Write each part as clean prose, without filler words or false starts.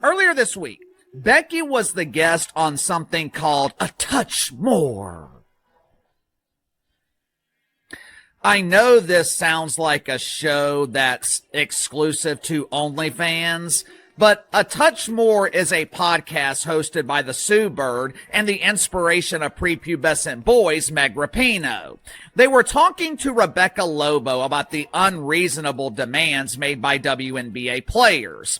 Earlier this week, Becky was the guest on something called A Touch More. I know this sounds like a show that's exclusive to OnlyFans, but A Touch More is a podcast hosted by the Sue Bird and the inspiration of prepubescent boys, Meg Rapinoe. They were talking to Rebecca Lobo about the unreasonable demands made by WNBA players.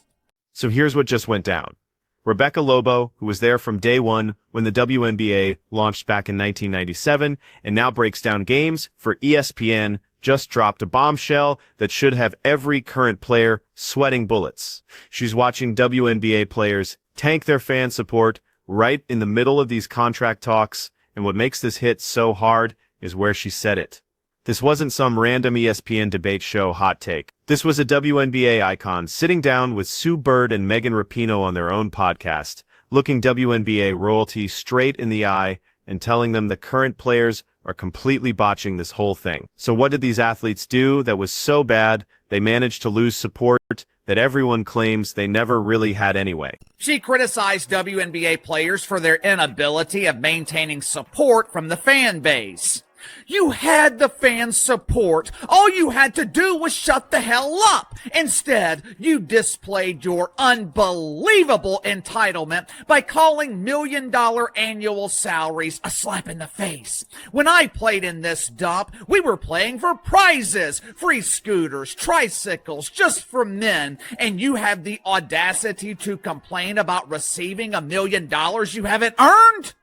So here's what just went down. Rebecca Lobo, who was there from day one when the WNBA launched back in 1997 and now breaks down games for ESPN, just dropped a bombshell that should have every current player sweating bullets. She's watching WNBA players tank their fan support right in the middle of these contract talks, and what makes this hit so hard is where she said it. This wasn't some random ESPN debate show hot take. This was a WNBA icon sitting down with Sue Bird and Megan Rapinoe on their own podcast, looking WNBA royalty straight in the eye and telling them the current players are completely botching this whole thing. So what did these athletes do that was so bad they managed to lose support that everyone claims they never really had anyway? She criticized WNBA players for their inability of maintaining support from the fan base. You had the fans' support. All you had to do was shut the hell up. Instead, you displayed your unbelievable entitlement by calling million-dollar annual salaries a slap in the face. When I played in this dump, we were playing for prizes, free scooters, tricycles, just for men, and you have the audacity to complain about receiving $1 million you haven't earned?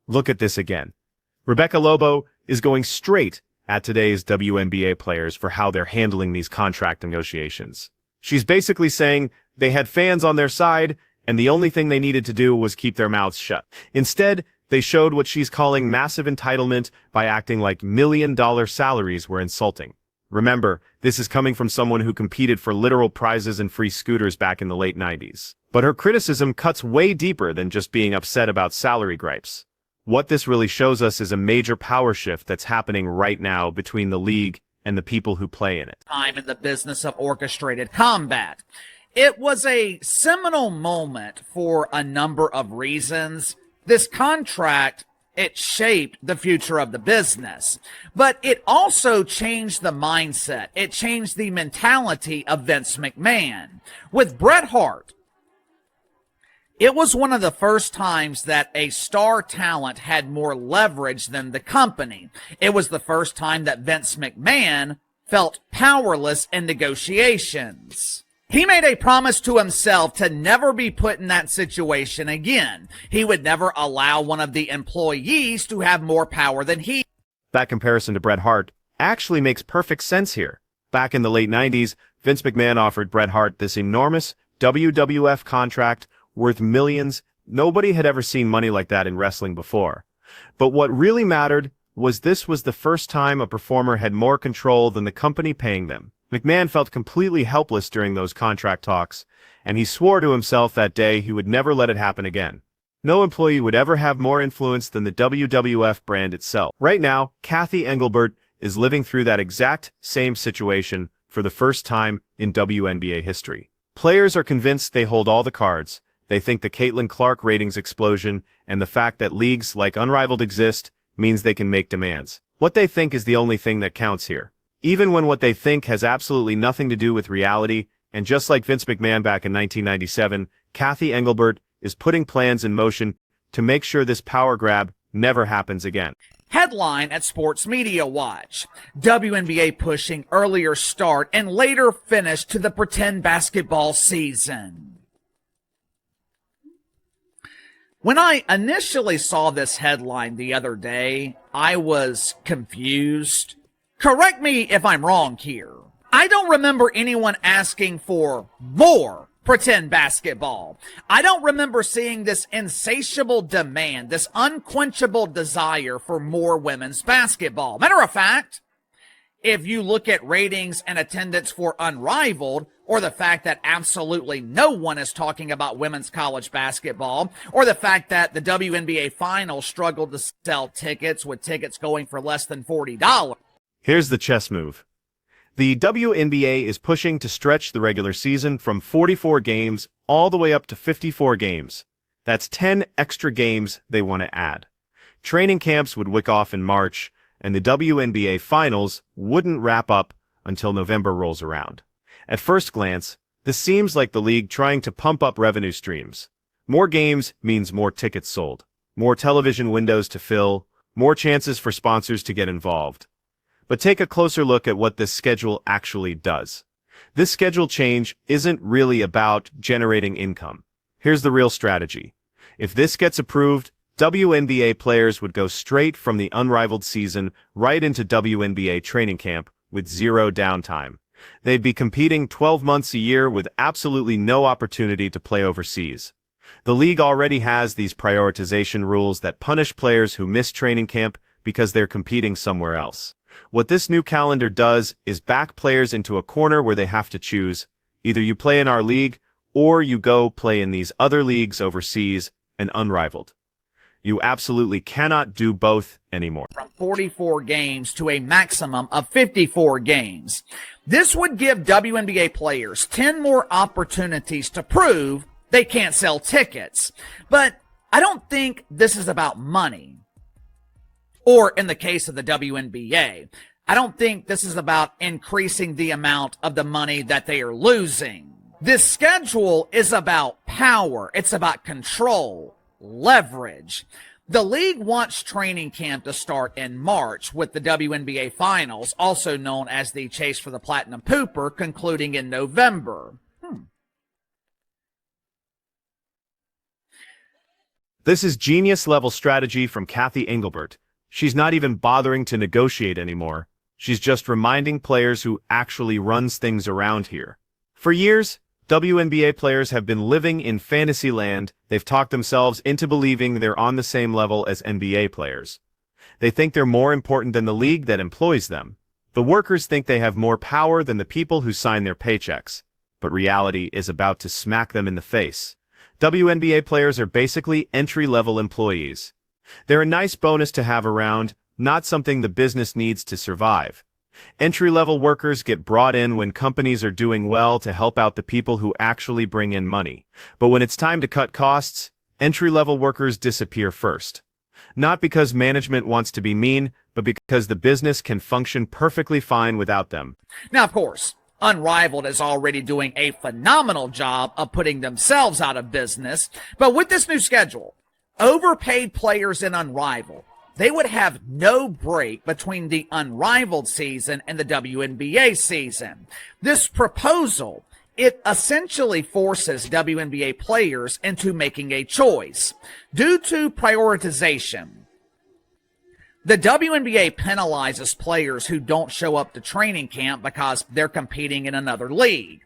Look at this again. Rebecca Lobo is going straight at today's WNBA players for how they're handling these contract negotiations. She's basically saying they had fans on their side, and the only thing they needed to do was keep their mouths shut. Instead, they showed what she's calling massive entitlement by acting like million-dollar salaries were insulting. Remember, this is coming from someone who competed for literal prizes and free scooters back in the late 90s. But her criticism cuts way deeper than just being upset about salary gripes. What this really shows us is a major power shift that's happening right now between the league and the people who play in it. Time in the business of orchestrated combat. It was a seminal moment for a number of reasons. This contract, it shaped the future of the business, but it also changed the mindset. It changed the mentality of Vince McMahon. With Bret Hart, it was one of the first times that a star talent had more leverage than the company. It was the first time that Vince McMahon felt powerless in negotiations. He made a promise to himself to never be put in that situation again. He would never allow one of the employees to have more power than he. That comparison to Bret Hart actually makes perfect sense here. Back in the late 90s, Vince McMahon offered Bret Hart this enormous WWF contract worth millions. Nobody had ever seen money like that in wrestling before. But what really mattered was this was the first time a performer had more control than the company paying them. McMahon felt completely helpless during those contract talks, and he swore to himself that day he would never let it happen again. No employee would ever have more influence than the WWF brand itself. Right now, Cathy Engelbert is living through that exact same situation for the first time in WNBA history. Players are convinced they hold all the cards. They think the Caitlin Clark ratings explosion and the fact that leagues like Unrivaled exist means they can make demands. What they think is the only thing that counts here. Even when what they think has absolutely nothing to do with reality, and just like Vince McMahon back in 1997, Cathy Engelbert is putting plans in motion to make sure this power grab never happens again. Headline at Sports Media Watch. WNBA pushing earlier start and later finish to the pretend basketball season. When I initially saw this headline the other day, I was confused. Correct me if I'm wrong here. I don't remember anyone asking for more pretend basketball. I don't remember seeing this insatiable demand, this unquenchable desire for more women's basketball. Matter of fact, if you look at ratings and attendance for Unrivaled, or the fact that absolutely no one is talking about women's college basketball, or the fact that the WNBA Finals struggled to sell tickets with tickets going for less than $40. Here's the chess move. The WNBA is pushing to stretch the regular season from 44 games all the way up to 54 games. That's 10 extra games they want to add. Training camps would wick off in March, and the WNBA finals wouldn't wrap up until November rolls around. At first glance, this seems like the league trying to pump up revenue streams. More games means more tickets sold, more television windows to fill, more chances for sponsors to get involved. But take a closer look at what this schedule actually does. This schedule change isn't really about generating income. Here's the real strategy. If this gets approved, WNBA players would go straight from the unrivaled season right into WNBA training camp with zero downtime. They'd be competing 12 months a year with absolutely no opportunity to play overseas. The league already has these prioritization rules that punish players who miss training camp because they're competing somewhere else. What this new calendar does is back players into a corner where they have to choose. Either you play in our league, or you go play in these other leagues overseas and unrivaled. You absolutely cannot do both anymore. From 44 games to a maximum of 54 games. This would give WNBA players 10 more opportunities to prove they can't sell tickets. But I don't think this is about money. Or in the case of the WNBA, I don't think this is about increasing the amount of the money that they are losing. This schedule is about power. It's about control, leverage. The league wants training camp to start in March with the WNBA finals, also known as the Chase for the Platinum Pooper, concluding in November. This is genius-level strategy from Kathy Engelbert. She's not even bothering to negotiate anymore. She's just reminding players who actually runs things around here. For years, WNBA players have been living in fantasy land. They've talked themselves into believing they're on the same level as NBA players. They think they're more important than the league that employs them. The workers think they have more power than the people who sign their paychecks. But reality is about to smack them in the face. WNBA players are basically entry-level employees. They're a nice bonus to have around, not something the business needs to survive. Entry-level workers get brought in when companies are doing well to help out the people who actually bring in money. But when it's time to cut costs, entry-level workers disappear first. Not because management wants to be mean, but because the business can function perfectly fine without them. Now, of course, Unrivaled is already doing a phenomenal job of putting themselves out of business. But with this new schedule, overpaid players in Unrivaled, they would have no break between the Unrivaled season and the WNBA season. This proposal, it essentially forces WNBA players into making a choice. Due to prioritization, the WNBA penalizes players who don't show up to training camp because they're competing in another league.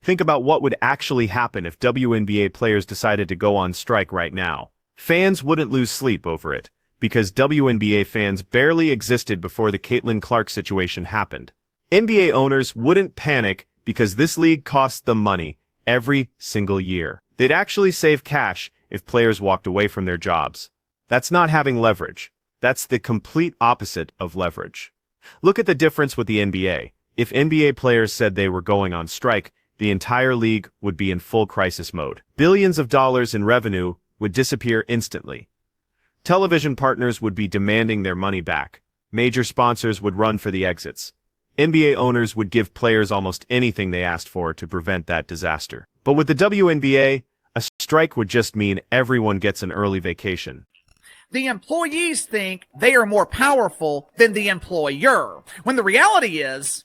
Think about what would actually happen if WNBA players decided to go on strike right now. Fans wouldn't lose sleep over it, because WNBA fans barely existed before the Caitlin Clark situation happened. NBA owners wouldn't panic because this league costs them money every single year. They'd actually save cash if players walked away from their jobs. That's not having leverage. That's the complete opposite of leverage. Look at the difference with the NBA. If NBA players said they were going on strike, the entire league would be in full crisis mode. Billions of dollars in revenue would disappear instantly. Television partners would be demanding their money back. Major sponsors would run for the exits. NBA owners would give players almost anything they asked for to prevent that disaster. But with the WNBA, a strike would just mean everyone gets an early vacation. The employees think they are more powerful than the employer, when the reality is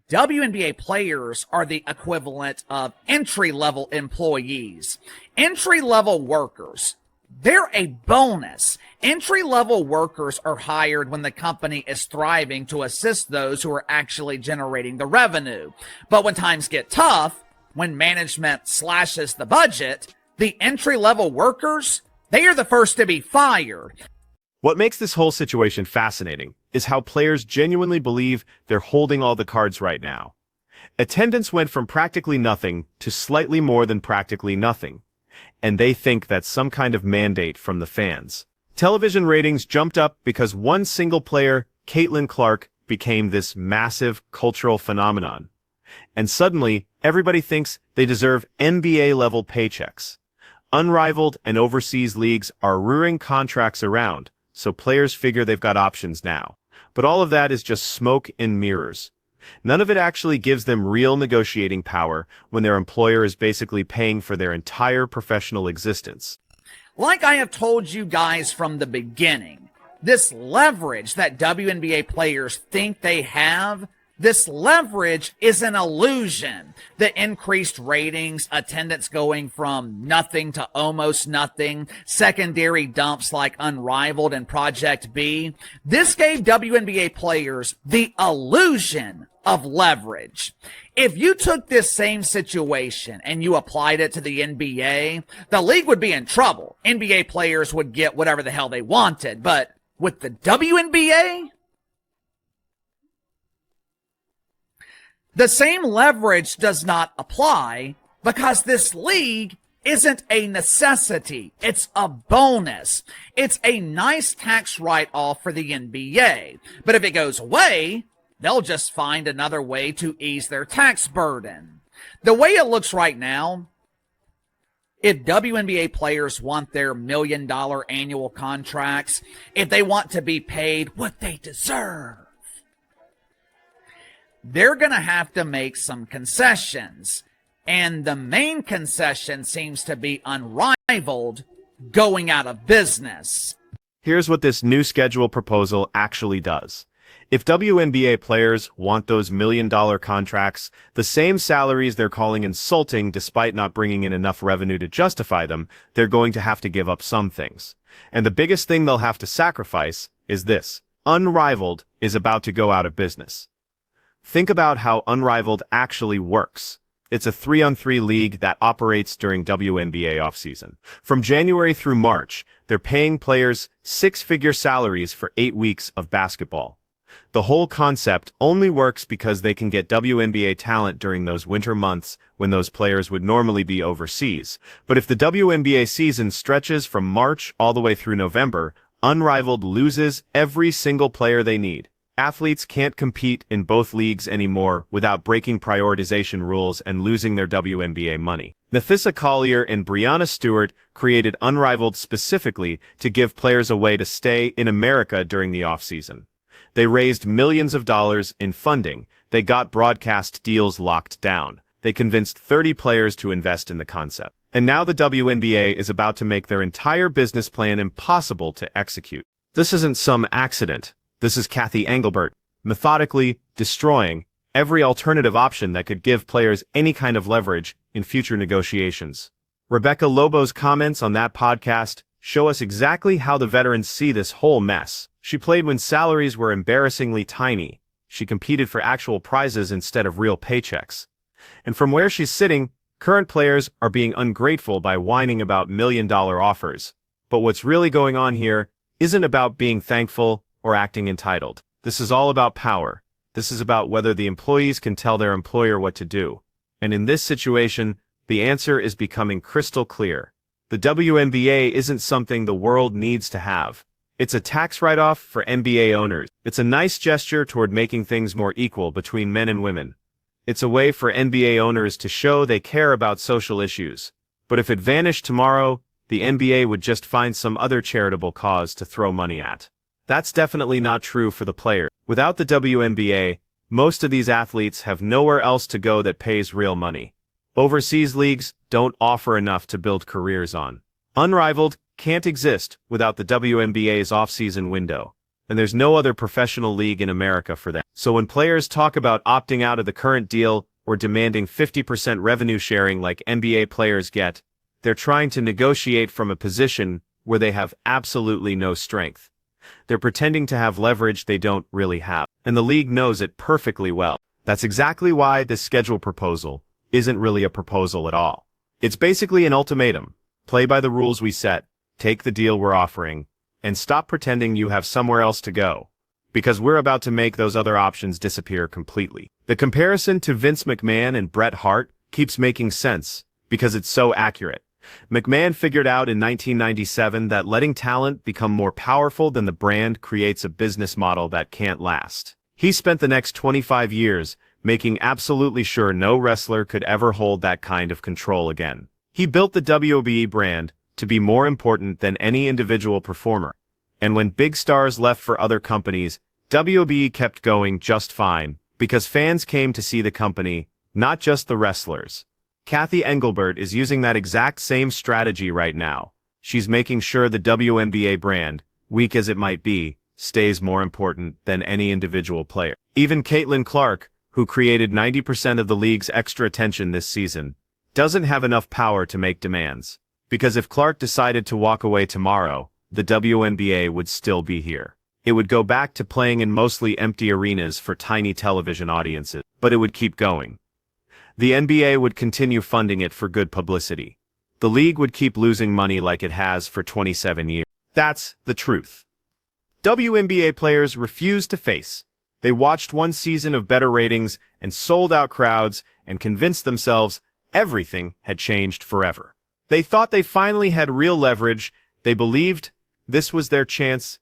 WNBA players are the equivalent of entry-level employees. Entry-level workers, they're a bonus. Entry-level workers are hired when the company is thriving to assist those who are actually generating the revenue. But when times get tough, when management slashes the budget, the entry-level workers, they are the first to be fired. What makes this whole situation fascinating is how players genuinely believe they're holding all the cards right now. Attendance went from practically nothing to slightly more than practically nothing, and they think that's some kind of mandate from the fans. Television ratings jumped up because one single player, Caitlin Clark, became this massive cultural phenomenon. And suddenly, everybody thinks they deserve NBA-level paychecks. Unrivaled and overseas leagues are rearing contracts around, so players figure they've got options now. But all of that is just smoke and mirrors. None of it actually gives them real negotiating power when their employer is basically paying for their entire professional existence. Like I have told you guys from the beginning, this leverage that WNBA players think they have, this leverage is an illusion. The increased ratings, attendance going from nothing to almost nothing, secondary dumps like Unrivaled and Project B. This gave WNBA players the illusion of leverage. If you took this same situation and you applied it to the NBA, the league would be in trouble. NBA players would get whatever the hell they wanted. But with the WNBA, the same leverage does not apply because this league isn't a necessity. It's a bonus. It's a nice tax write-off for the NBA. But if it goes away, they'll just find another way to ease their tax burden. The way it looks right now, if WNBA players want their $1 million annual contracts, if they want to be paid what they deserve, they're going to have to make some concessions. And the main concession seems to be Unrivaled going out of business. Here's what this new schedule proposal actually does. If WNBA players want those $1 million contracts, the same salaries they're calling insulting despite not bringing in enough revenue to justify them, they're going to have to give up some things. And the biggest thing they'll have to sacrifice is this. Unrivaled is about to go out of business. Think about how Unrivaled actually works. It's a 3-on-3 league that operates during WNBA offseason. From January through March, they're paying players 6-figure salaries for 8 weeks of basketball. The whole concept only works because they can get WNBA talent during those winter months when those players would normally be overseas. But if the WNBA season stretches from March all the way through November, Unrivaled loses every single player they need. Athletes can't compete in both leagues anymore without breaking prioritization rules and losing their WNBA money. Nafissa Collier and Brianna Stewart created Unrivaled specifically to give players a way to stay in America during the offseason. They raised millions of dollars in funding. They got broadcast deals locked down. They convinced 30 players to invest in the concept. And now the WNBA is about to make their entire business plan impossible to execute. This isn't some accident. This is Kathy Engelbert, methodically destroying every alternative option that could give players any kind of leverage in future negotiations. Rebecca Lobo's comments on that podcast show us exactly how the veterans see this whole mess. She played when salaries were embarrassingly tiny. She competed for actual prizes instead of real paychecks. And from where she's sitting, current players are being ungrateful by whining about $1 million offers. But what's really going on here isn't about being thankful or acting entitled. This is all about power. This is about whether the employees can tell their employer what to do. And in this situation, the answer is becoming crystal clear. The WNBA isn't something the world needs to have. It's a tax write-off for NBA owners. It's a nice gesture toward making things more equal between men and women. It's a way for NBA owners to show they care about social issues. But if it vanished tomorrow, the NBA would just find some other charitable cause to throw money at. That's definitely not true for the player. Without the WNBA, most of these athletes have nowhere else to go that pays real money. Overseas leagues don't offer enough to build careers on. Unrivaled can't exist without the WNBA's off-season window, and there's no other professional league in America for that. So when players talk about opting out of the current deal or demanding 50% revenue sharing like NBA players get, they're trying to negotiate from a position where they have absolutely no strength. They're pretending to have leverage they don't really have, and the league knows it perfectly well. That's exactly why this schedule proposal isn't really a proposal at all. It's basically an ultimatum. Play by the rules we set, take the deal we're offering, and stop pretending you have somewhere else to go, because we're about to make those other options disappear completely. The comparison to Vince McMahon and Bret Hart keeps making sense because it's so accurate. McMahon figured out in 1997 that letting talent become more powerful than the brand creates a business model that can't last. He spent the next 25 years making absolutely sure no wrestler could ever hold that kind of control again. He built the WBE brand to be more important than any individual performer. And when big stars left for other companies, WBE kept going just fine, because fans came to see the company, not just the wrestlers. Kathy Engelbert is using that exact same strategy right now. She's making sure the WNBA brand, weak as it might be, stays more important than any individual player. Even Caitlin Clark, who created 90% of the league's extra attention this season, doesn't have enough power to make demands. Because if Clark decided to walk away tomorrow, the WNBA would still be here. It would go back to playing in mostly empty arenas for tiny television audiences, but it would keep going. The NBA would continue funding it for good publicity. The league would keep losing money like it has for 27 years. That's the truth. WNBA players refused to face. They watched one season of better ratings and sold-out crowds and convinced themselves everything had changed forever. They thought they finally had real leverage. They believed this was their chance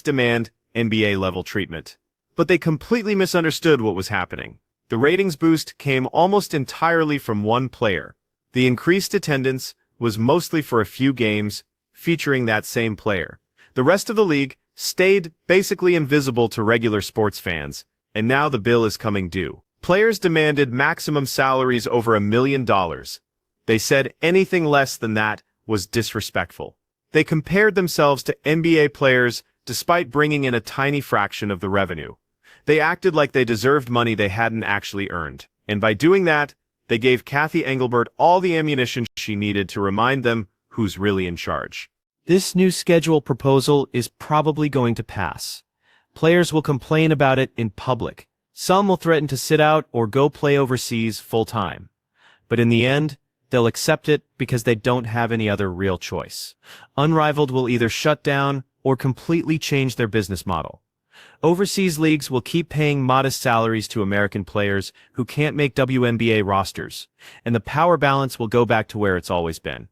demand NBA-level treatment. But they completely misunderstood what was happening. The ratings boost came almost entirely from one player. The increased attendance was mostly for a few games featuring that same player. The rest of the league stayed basically invisible to regular sports fans, and now the bill is coming due. Players demanded maximum salaries over $1 million. They said anything less than that was disrespectful. They compared themselves to NBA players despite bringing in a tiny fraction of the revenue. They acted like they deserved money they hadn't actually earned. And by doing that, they gave Kathy Engelbert all the ammunition she needed to remind them who's really in charge. This new schedule proposal is probably going to pass. Players will complain about it in public. Some will threaten to sit out or go play overseas full-time. But in the end, they'll accept it because they don't have any other real choice. Unrivaled will either shut down or completely change their business model. Overseas leagues will keep paying modest salaries to American players who can't make WNBA rosters, and the power balance will go back to where it's always been,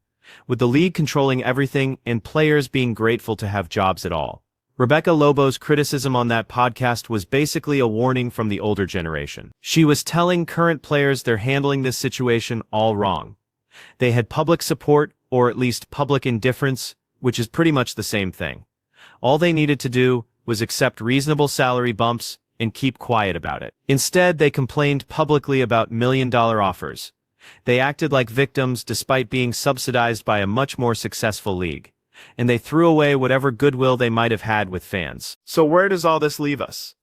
with the league controlling everything and players being grateful to have jobs at all. Rebecca Lobo's criticism on that podcast was basically a warning from the older generation. She was telling current players they're handling this situation all wrong. They had public support, or at least public indifference, which is pretty much the same thing. All they needed to do was accept reasonable salary bumps and keep quiet about it. Instead, they complained publicly about million-dollar offers. They acted like victims despite being subsidized by a much more successful league. And they threw away whatever goodwill they might have had with fans. So where does all this leave us?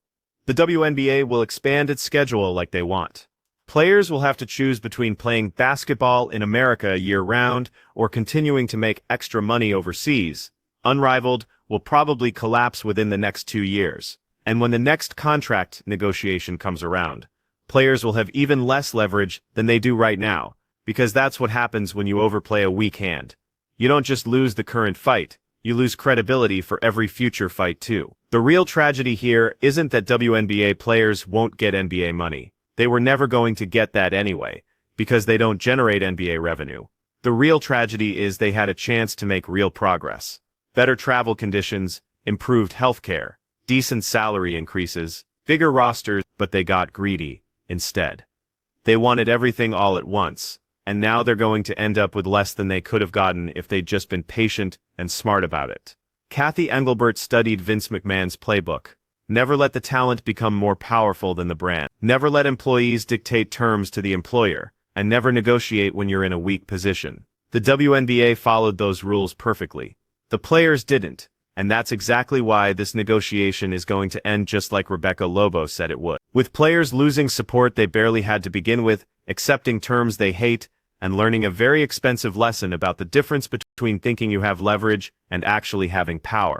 The WNBA will expand its schedule like they want. Players will have to choose between playing basketball in America year-round or continuing to make extra money overseas. Unrivaled will probably collapse within the next 2 years. And when the next contract negotiation comes around, players will have even less leverage than they do right now, because that's what happens when you overplay a weak hand. You don't just lose the current fight, you lose credibility for every future fight too. The real tragedy here isn't that WNBA players won't get NBA money. They were never going to get that anyway, because they don't generate NBA revenue. The real tragedy is they had a chance to make real progress. Better travel conditions, improved healthcare, decent salary increases, bigger rosters, but they got greedy instead. They wanted everything all at once, and now they're going to end up with less than they could have gotten if they'd just been patient and smart about it. Kathy Engelbert studied Vince McMahon's playbook. Never let the talent become more powerful than the brand. Never let employees dictate terms to the employer, and never negotiate when you're in a weak position. The WNBA followed those rules perfectly. The players didn't, and that's exactly why this negotiation is going to end just like Rebecca Lobo said it would. With players losing support they barely had to begin with, accepting terms they hate, and learning a very expensive lesson about the difference between thinking you have leverage and actually having power.